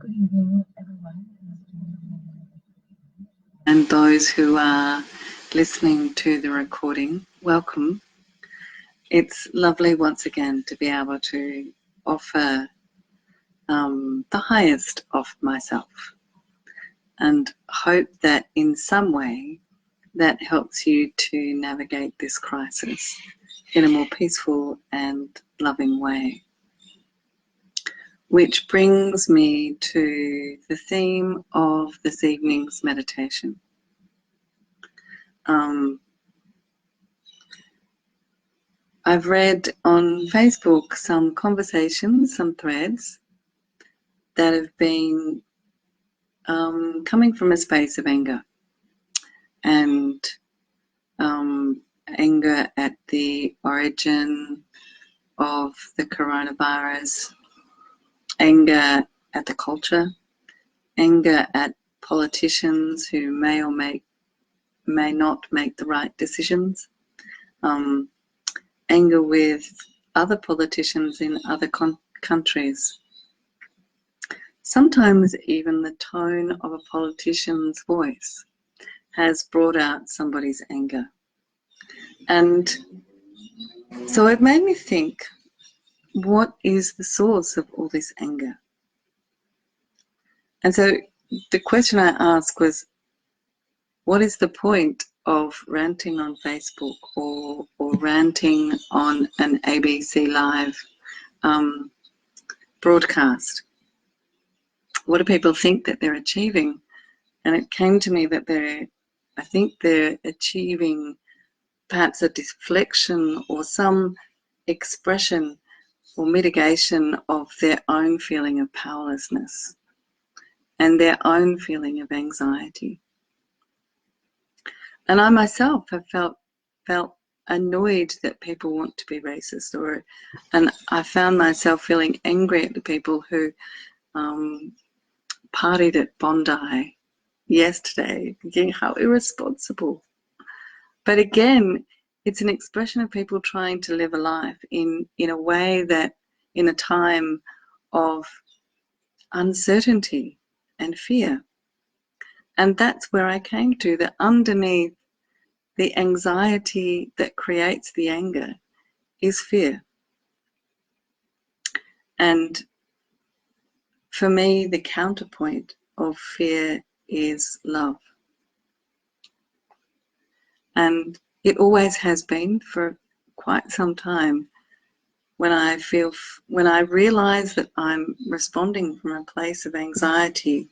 Good evening, everyone. And those who are listening to the recording, welcome. It's lovely once again to be able to offer the highest of myself, and hope that in some way that helps you to navigate this crisis in a more peaceful and loving way. Which brings me to the theme of this evening's meditation. I've read on Facebook some conversations, some threads that have been coming from a space of anger, and anger at the origin of the coronavirus, anger at the culture, anger at politicians who may or may not make the right decisions, anger with other politicians in other countries. Sometimes even the tone of a politician's voice has brought out somebody's anger. And so it made me think, what is the source of all this anger? And so the question I asked was, what is the point of ranting on Facebook or ranting on an ABC Live broadcast? What do people think that they're achieving? And it came to me that I think they're achieving perhaps a deflection or some expression or mitigation of their own feeling of powerlessness and their own feeling of anxiety. And I myself have felt annoyed that people want to be racist, and I found myself feeling angry at the people who partied at Bondi yesterday, thinking how irresponsible. But again, it's an expression of people trying to live a life in a way that, in a time of uncertainty and fear. And that's where I came to, that underneath the anxiety that creates the anger is fear. And for me, the counterpoint of fear is love. And it always has been for quite some time. When I realize that I'm responding from a place of anxiety,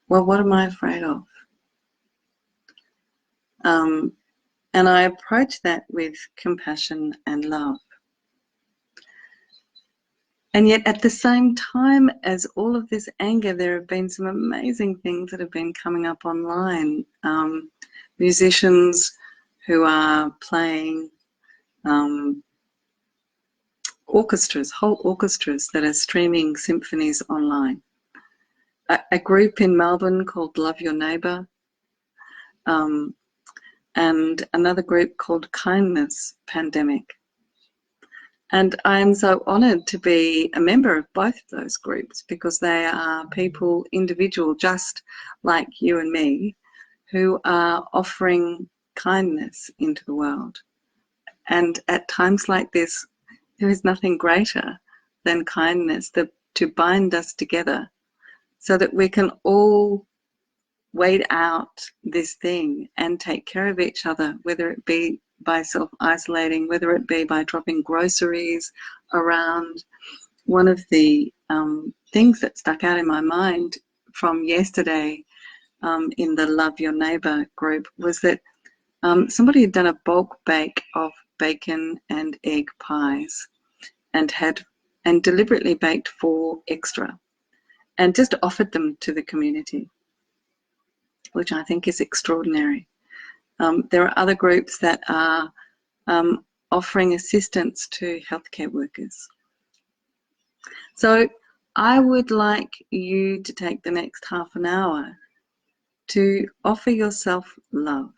well, what am I afraid of? And I approach that with compassion and love. And yet at the same time as all of this anger, there have been some amazing things that have been coming up online. Musicians who are playing orchestras, whole orchestras that are streaming symphonies online. A group in Melbourne called Love Your Neighbour, and another group called Kindness Pandemic. And I am so honoured to be a member of both of those groups, because they are people, individual, just like you and me, who are offering kindness into the world. And at times like this, there is nothing greater than kindness to bind us together so that we can all wait out this thing and take care of each other, whether it be by self-isolating, whether it be by dropping groceries around. One of the things that stuck out in my mind from yesterday in the Love Your Neighbour group was that somebody had done a bulk bake of bacon and egg pies and deliberately baked 4 extra and just offered them to the community, which I think is extraordinary. There are other groups that are offering assistance to healthcare workers. So I would like you to take the next half an hour to offer yourself love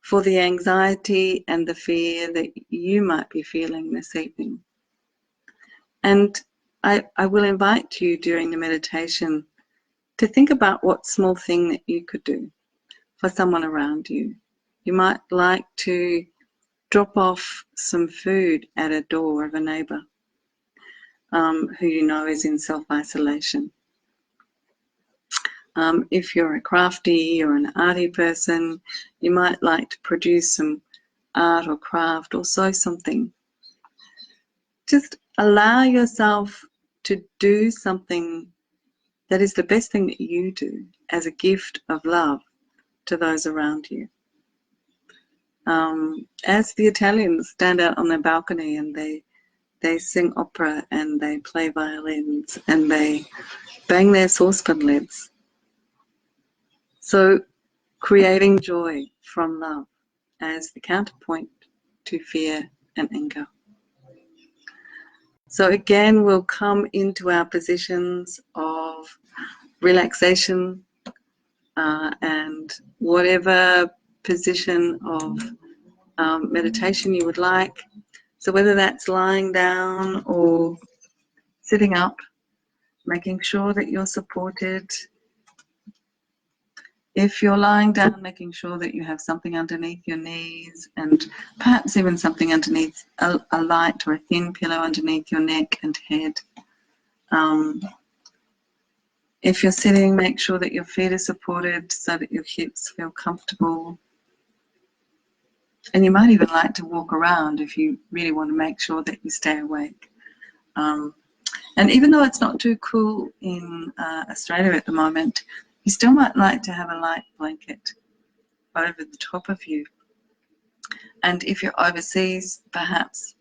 for the anxiety and the fear that you might be feeling this evening. And I will invite you during the meditation to think about what small thing that you could do for someone around you. You might like to drop off some food at a door of a neighbour who you know is in self-isolation. If you're a crafty or an arty person, you might like to produce some art or craft or sew something. Just allow yourself to do something that is the best thing that you do as a gift of love to those around you. As the Italians stand out on their balcony and they sing opera and they play violins and they bang their saucepan lids. So creating joy from love as the counterpoint to fear and anger. So again, we'll come into our positions of relaxation and whatever position of meditation you would like. So whether that's lying down or sitting up, making sure that you're supported. If you're lying down, making sure that you have something underneath your knees and perhaps even something underneath, a light or a thin pillow underneath your neck and head. If you're sitting, make sure that your feet are supported so that your hips feel comfortable. And you might even like to walk around if you really want to make sure that you stay awake. And even though it's not too cool in Australia at the moment, you still might like to have a light blanket over the top of you. And if you're overseas, perhaps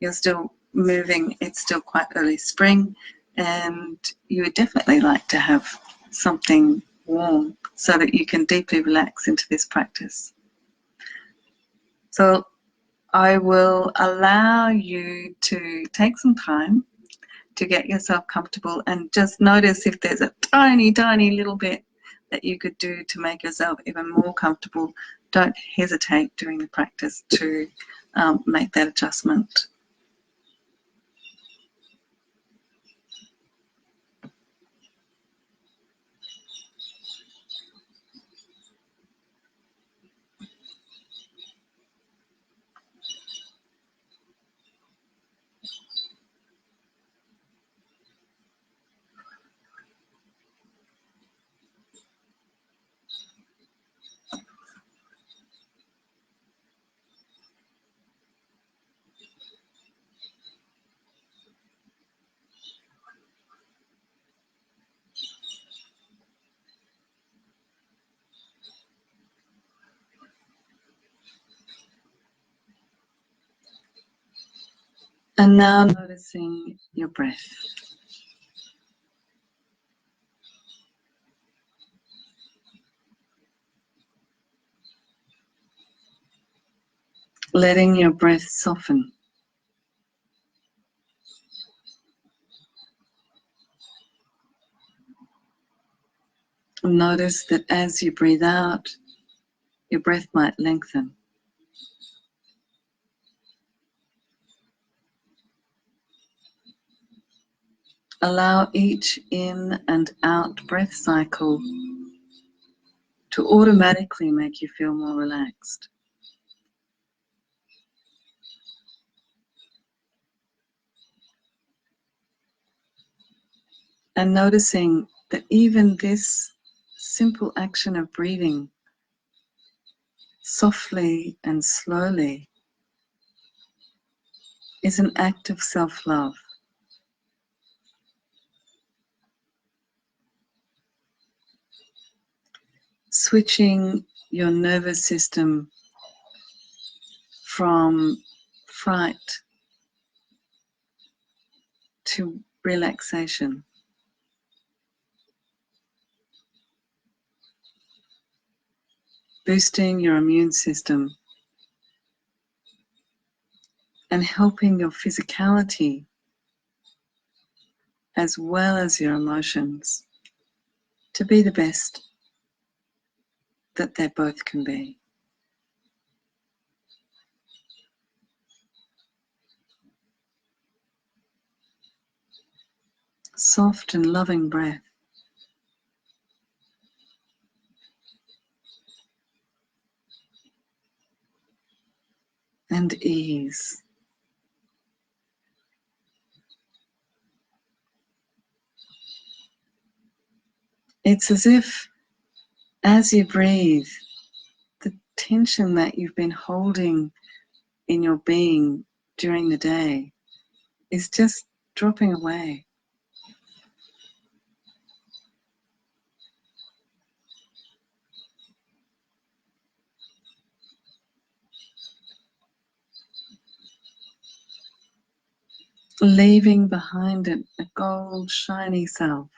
you're still moving, it's still quite early spring, and you would definitely like to have something warm so that you can deeply relax into this practice. So I will allow you to take some time to get yourself comfortable and just notice if there's a tiny, tiny little bit that you could do to make yourself even more comfortable. Don't hesitate during the practice to make that adjustment. And now noticing your breath. Letting your breath soften. Notice that as you breathe out, your breath might lengthen. Allow each in and out breath cycle to automatically make you feel more relaxed. And noticing that even this simple action of breathing softly and slowly is an act of self-love. Switching your nervous system from fright to relaxation. Boosting your immune system and helping your physicality as well as your emotions to be the best that they both can be. soft and loving breath. And ease. It's as if, as you breathe, the tension that you've been holding in your being during the day is just dropping away. Leaving behind it a gold, shiny self.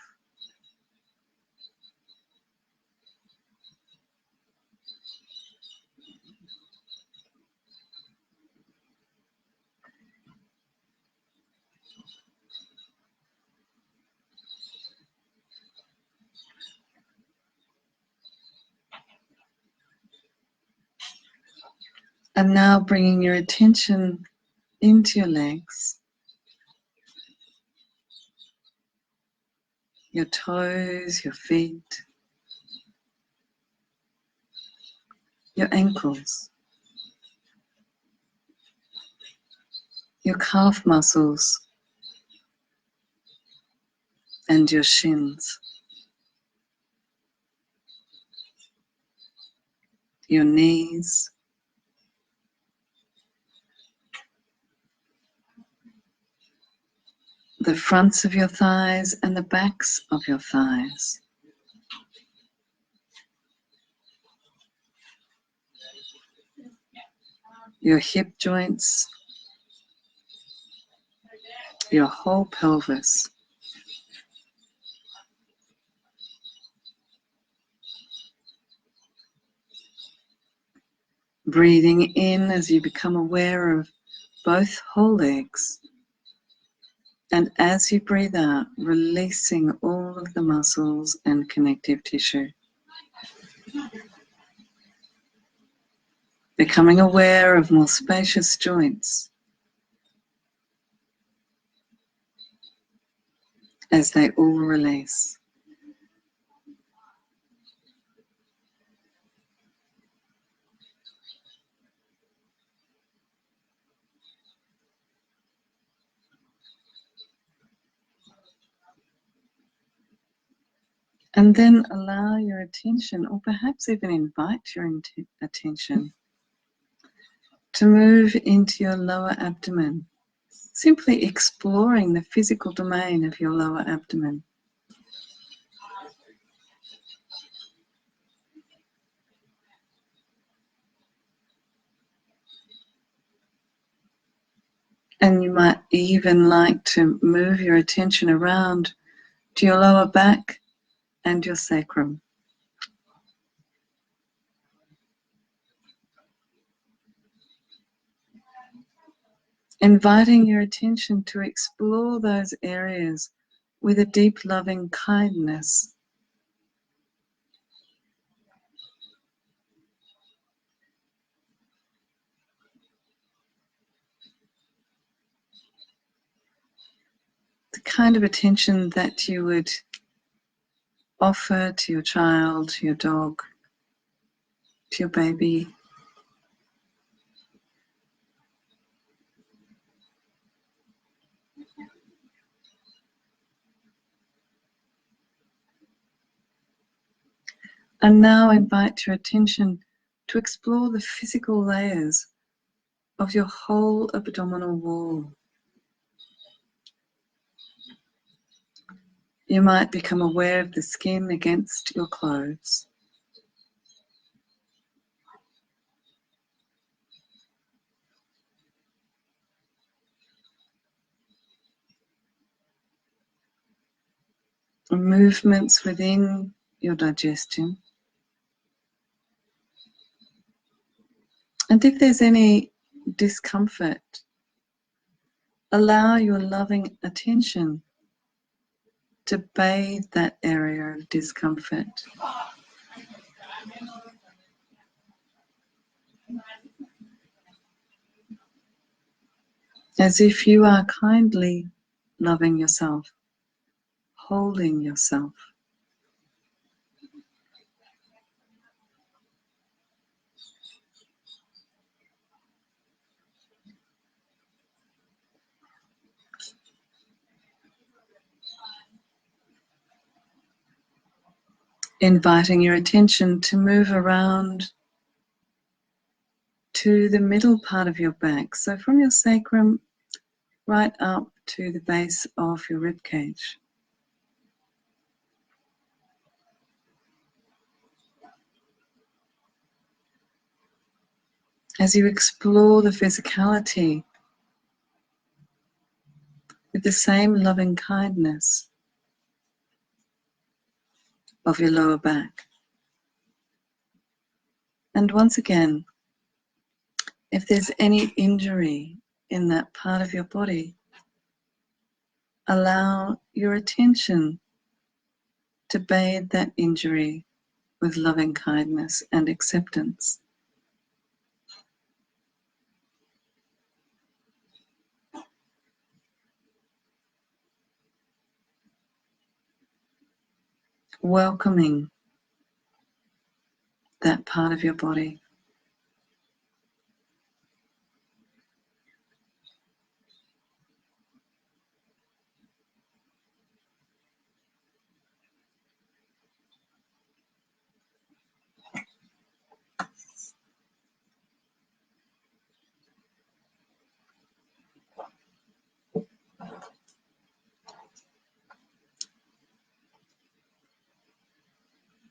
And now bringing your attention into your legs, your toes, your feet, your ankles, your calf muscles, and your shins, your knees, the fronts of your thighs and the backs of your thighs. Your hip joints, your whole pelvis. Breathing in as you become aware of both whole legs. And as you breathe out, releasing all of the muscles and connective tissue. Becoming aware of more spacious joints as they all release. And then allow your attention, or perhaps even invite your attention, to move into your lower abdomen, simply exploring the physical domain of your lower abdomen. And you might even like to move your attention around to your lower back and your sacrum. Inviting your attention to explore those areas with a deep loving kindness. The kind of attention that you would offer to your child, to your dog, to your baby. And now invite your attention to explore the physical layers of your whole abdominal wall. You might become aware of the skin against your clothes. Movements within your digestion. And if there's any discomfort, allow your loving attention to bathe that area of discomfort. As if you are kindly loving yourself. holding yourself. Inviting your attention to move around to the middle part of your back. So from your sacrum right up to the base of your rib cage. As you explore the physicality with the same loving kindness of your lower back. And once again, if there's any injury in that part of your body, allow your attention to bathe that injury with loving kindness and acceptance. Welcoming that part of your body.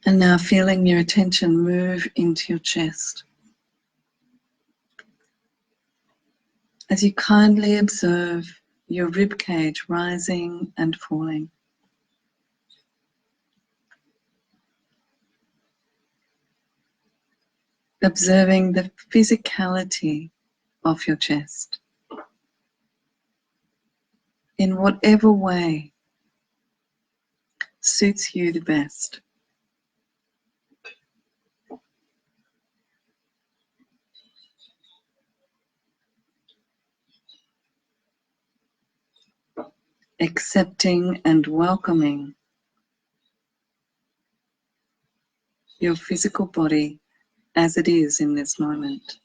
And now feeling your attention move into your chest. As you kindly observe your rib cage rising and falling. Observing the physicality of your chest. In whatever way suits you the best. Accepting and welcoming your physical body as it is in this moment.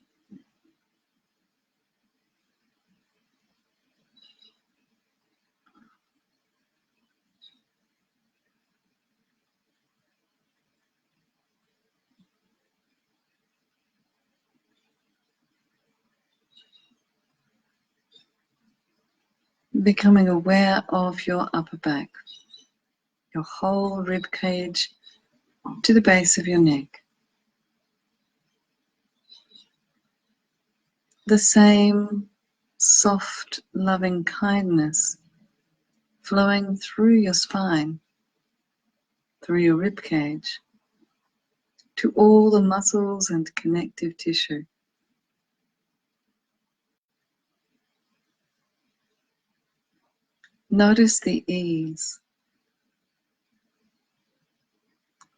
Becoming aware of your upper back, your whole rib cage to the base of your neck. The same soft, loving kindness flowing through your spine, through your rib cage, to all the muscles and connective tissue. Notice the ease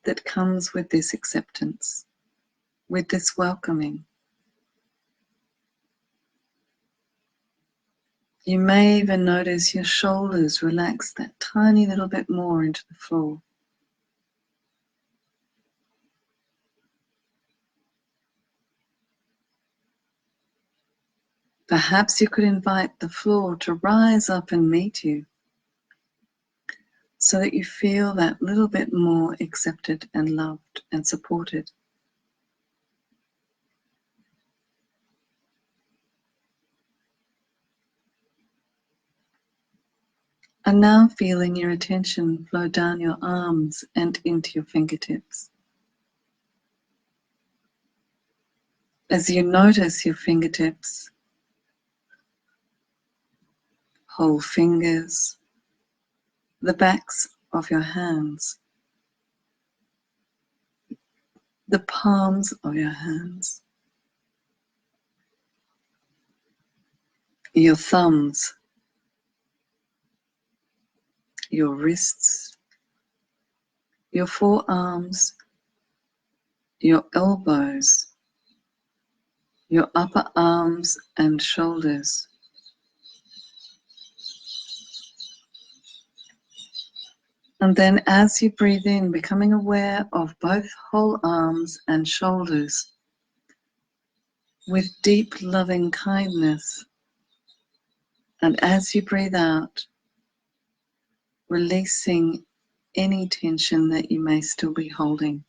that comes with this acceptance, with this welcoming. You may even notice your shoulders relax that tiny little bit more into the floor. Perhaps you could invite the floor to rise up and meet you so that you feel that little bit more accepted and loved and supported. And now feeling your attention flow down your arms and into your fingertips. As you notice your fingertips, whole fingers, the backs of your hands, the palms of your hands, your thumbs, your wrists, your forearms, your elbows, your upper arms and shoulders, And then as you breathe in, becoming aware of both whole arms and shoulders with deep loving kindness. And as you breathe out, releasing any tension that you may still be holding.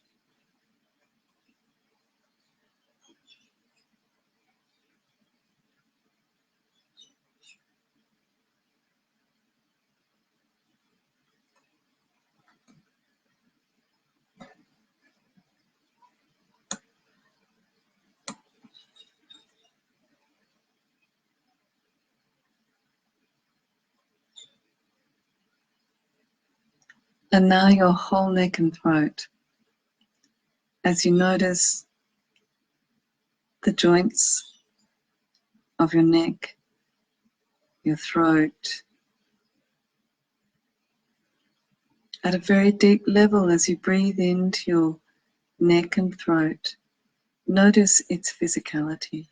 And now your whole neck and throat, as you notice the joints of your neck, your throat, at a very deep level. As you breathe into your neck and throat, notice its physicality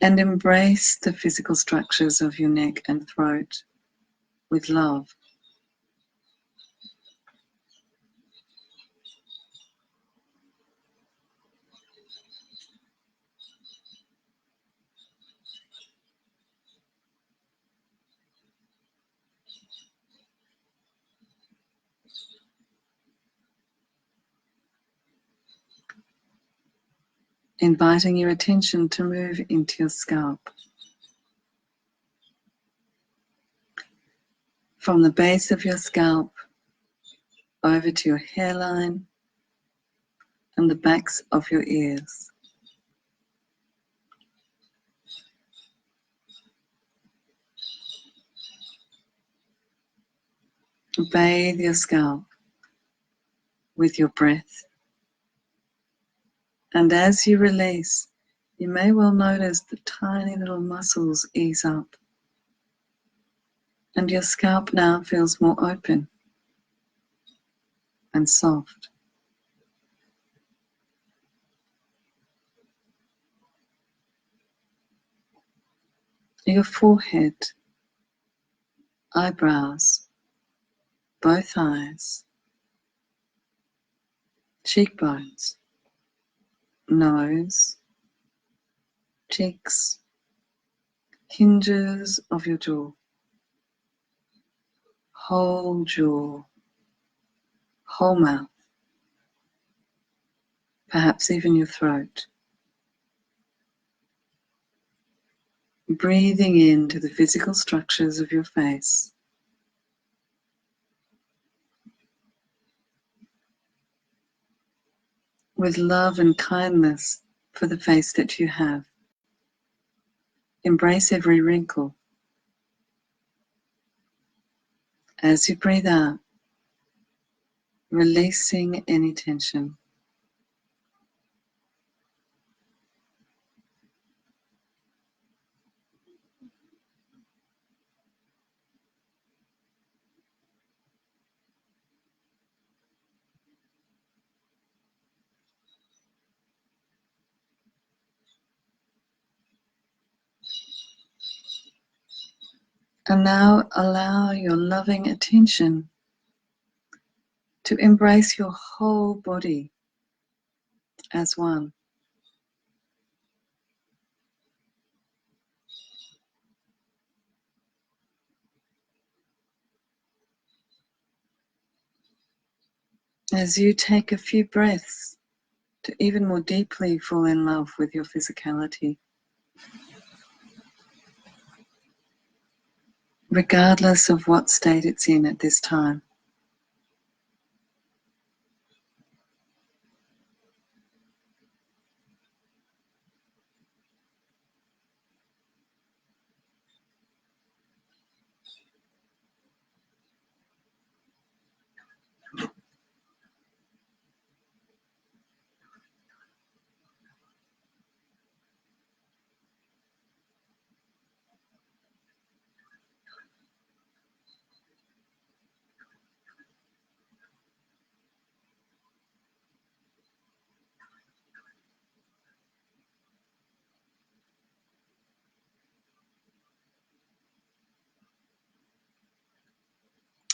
and embrace the physical structures of your neck and throat with love. Inviting your attention to move into your scalp. From the base of your scalp over to your hairline and the backs of your ears. Bathe your scalp with your breath. And as you release, you may well notice the tiny little muscles ease up. And your scalp now feels more open and soft. Your forehead, eyebrows, both eyes, cheekbones, nose, cheeks, hinges of your jaw, whole jaw, whole mouth, perhaps even your throat. Breathing into the physical structures of your face. With love and kindness for the face that you have. Embrace every wrinkle. As you breathe out, releasing any tension. And now allow your loving attention to embrace your whole body as one. As you take a few breaths to even more deeply fall in love with your physicality. Regardless of what state it's in at this time.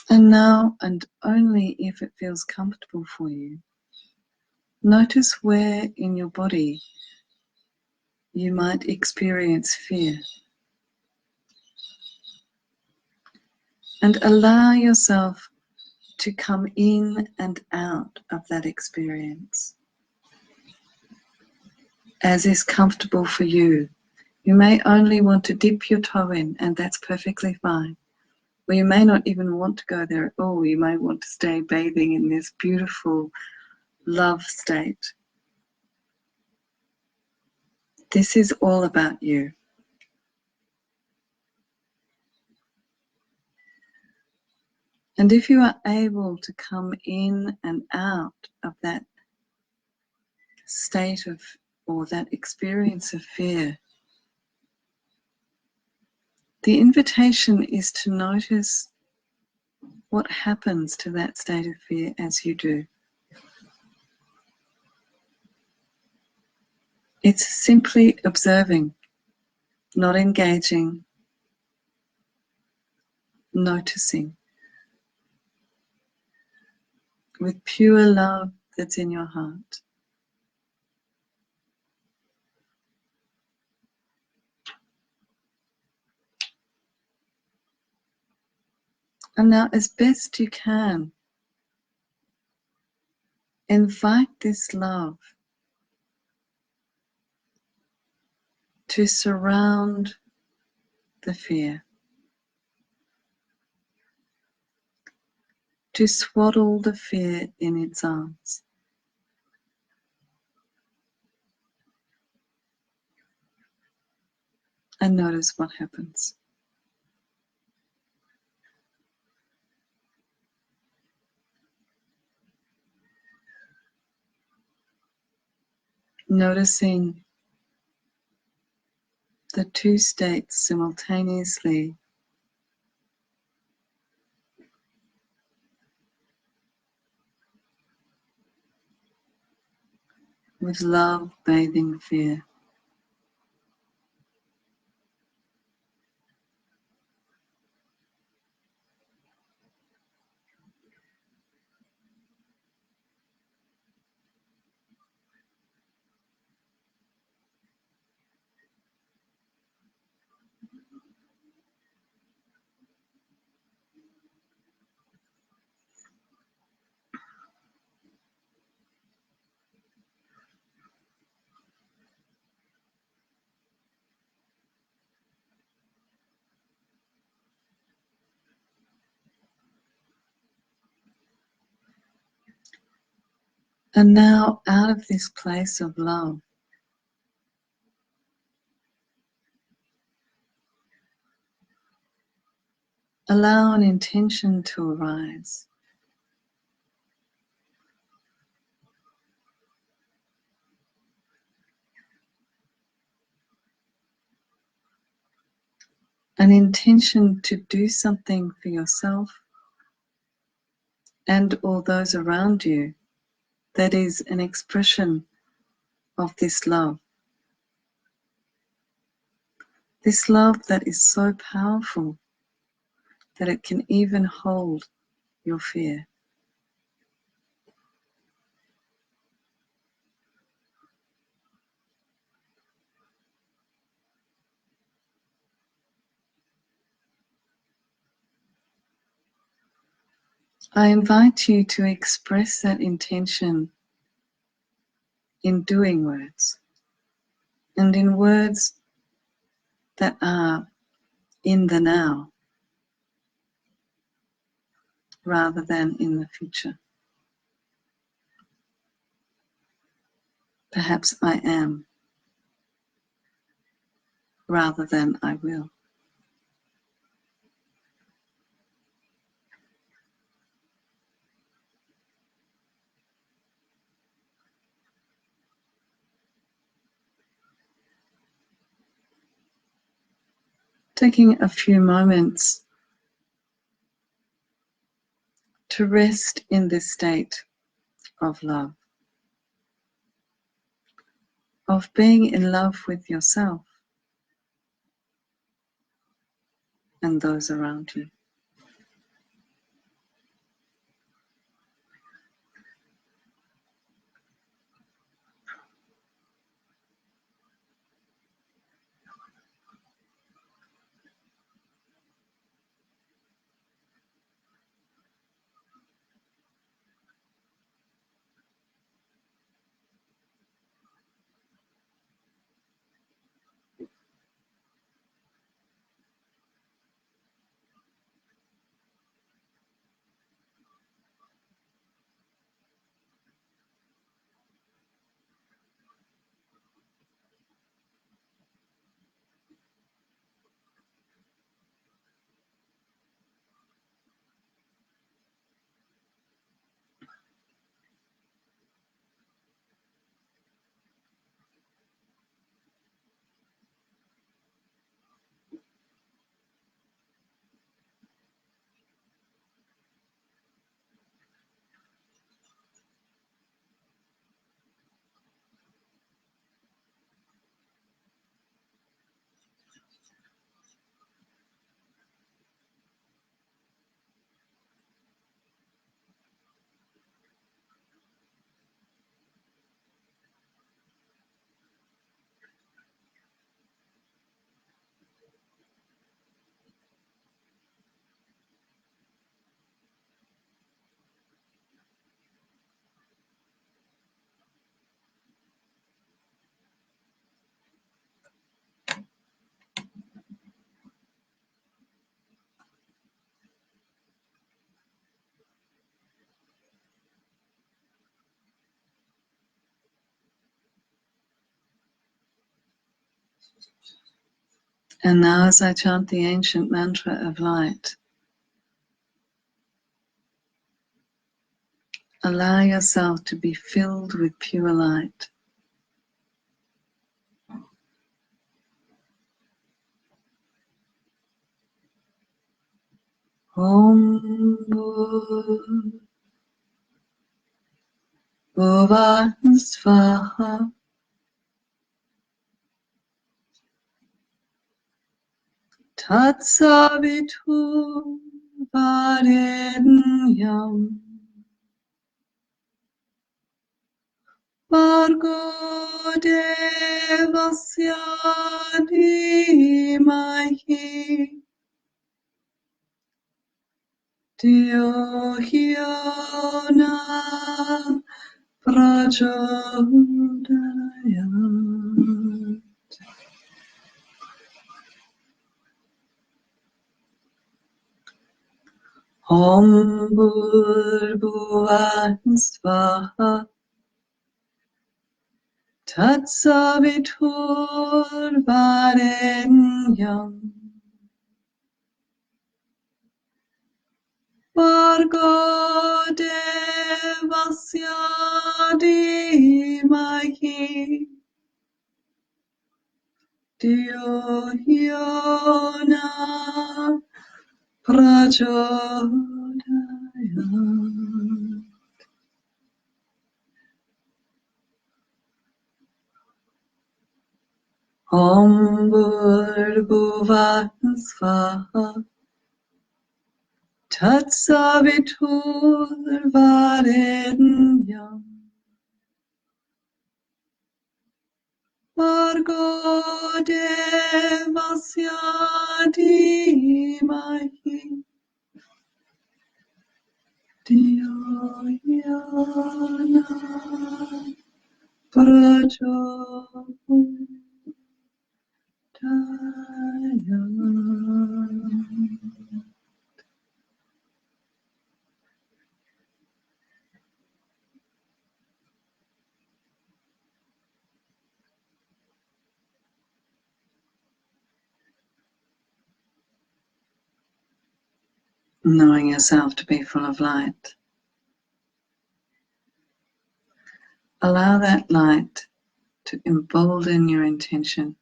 And now, and only if it feels comfortable for you, notice where in your body you might experience fear. And allow yourself to come in and out of that experience as is comfortable for you. You may only want to dip your toe in, and that's perfectly fine. Or you may not even want to go there at all. You may want to stay bathing in this beautiful love state. This is all about you. And if you are able to come in and out of that state of, or that experience of fear, the invitation is to notice what happens to that state of fear as you do. It's simply observing, not engaging, noticing with pure love that's in your heart. And now, as best you can, invite this love to surround the fear, to swaddle the fear in its arms. And notice what happens. Noticing the two states simultaneously, with love bathing fear. And now, out of this place of love, allow an intention to arise. An intention to do something for yourself and all those around you that is an expression of this love. This love that is so powerful that it can even hold your fear. I invite you to express that intention in doing words, and in words that are in the now rather than in the future. Perhaps I am rather than I will. Taking a few moments to rest in this state of love, of being in love with yourself and those around you. And now as I chant the ancient mantra of light, allow yourself to be filled with pure light. Om Bhuva Svaha Tatsavitu Varenyam Bhargo Devasya Dhimahi Dhiyo Hiyo Na Prachodayat. Om Bhurbhuva Svaha Tatsaviturvarenyam Bhargo Devasya Dhimahi Dhiyo Hiyo Na Prachodayat. Om Bhurbhuva Svaha Tatsaviturvarenyam Bhargo Devasya Dhimahi Dhiyo Hiyo Na Prachodayat. Knowing yourself to be full of light. Allow that light to embolden your intention,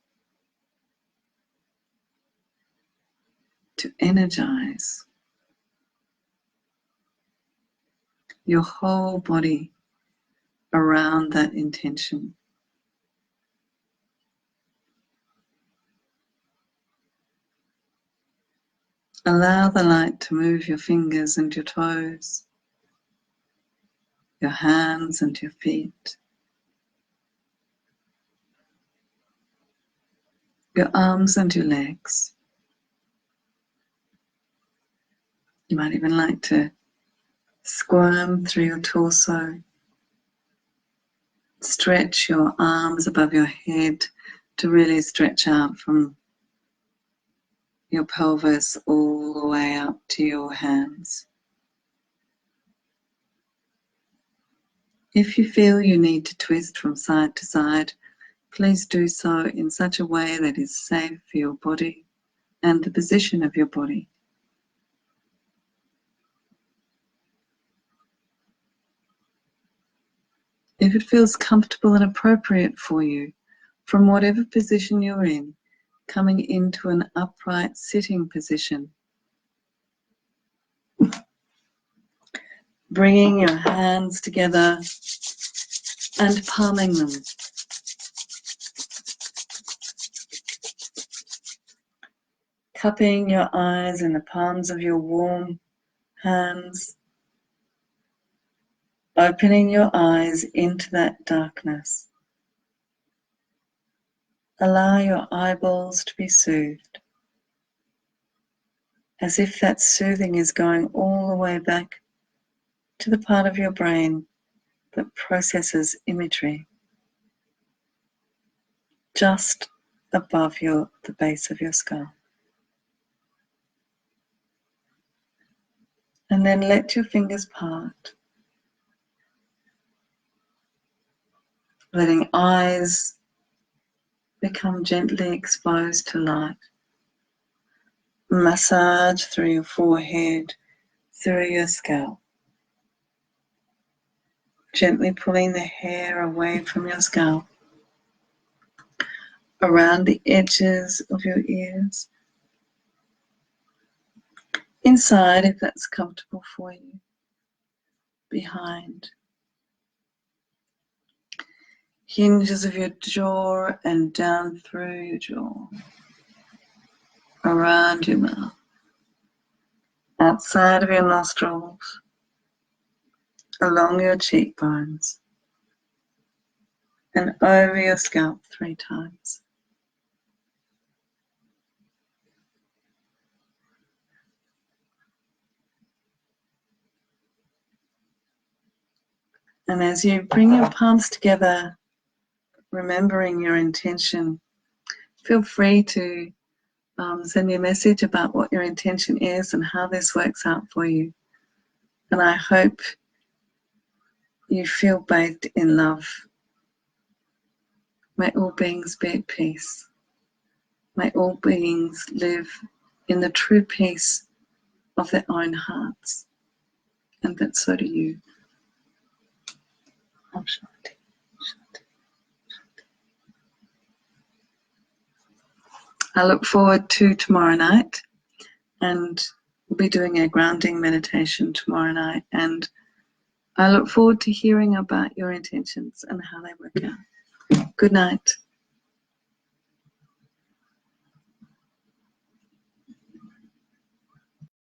to energize your whole body around that intention. Allow the light to move your fingers and your toes, your hands and your feet, your arms and your legs. You might even like to squirm through your torso. Stretch your arms above your head to really stretch out from your pelvis all the way up to your hands. If you feel you need to twist from side to side, please do so in such a way that is safe for your body and the position of your body. If it feels comfortable and appropriate for you, from whatever position you're in, coming into an upright sitting position, bringing your hands together and palming them. Cupping your eyes in the palms of your warm hands, opening your eyes into that darkness. Allow your eyeballs to be soothed, as if that soothing is going all the way back to the part of your brain that processes imagery, just above the base of your skull. And then let your fingers part, letting eyes become gently exposed to light. Massage through your forehead, through your scalp. Gently pulling the hair away from your scalp, around the edges of your ears, inside if that's comfortable for you, behind. Hinges of your jaw and down through your jaw, around your mouth, outside of your nostrils, along your cheekbones, and over your scalp 3 times. And as you bring your palms together, remembering your intention, feel free to send me a message about what your intention is and how this works out for you. And I hope you feel bathed in love. May all beings be at peace. May all beings live in the true peace of their own hearts. And that so do you. Om Shanti. I look forward to tomorrow night, and we'll be doing a grounding meditation tomorrow night, and I look forward to hearing about your intentions and how they work out. Good night.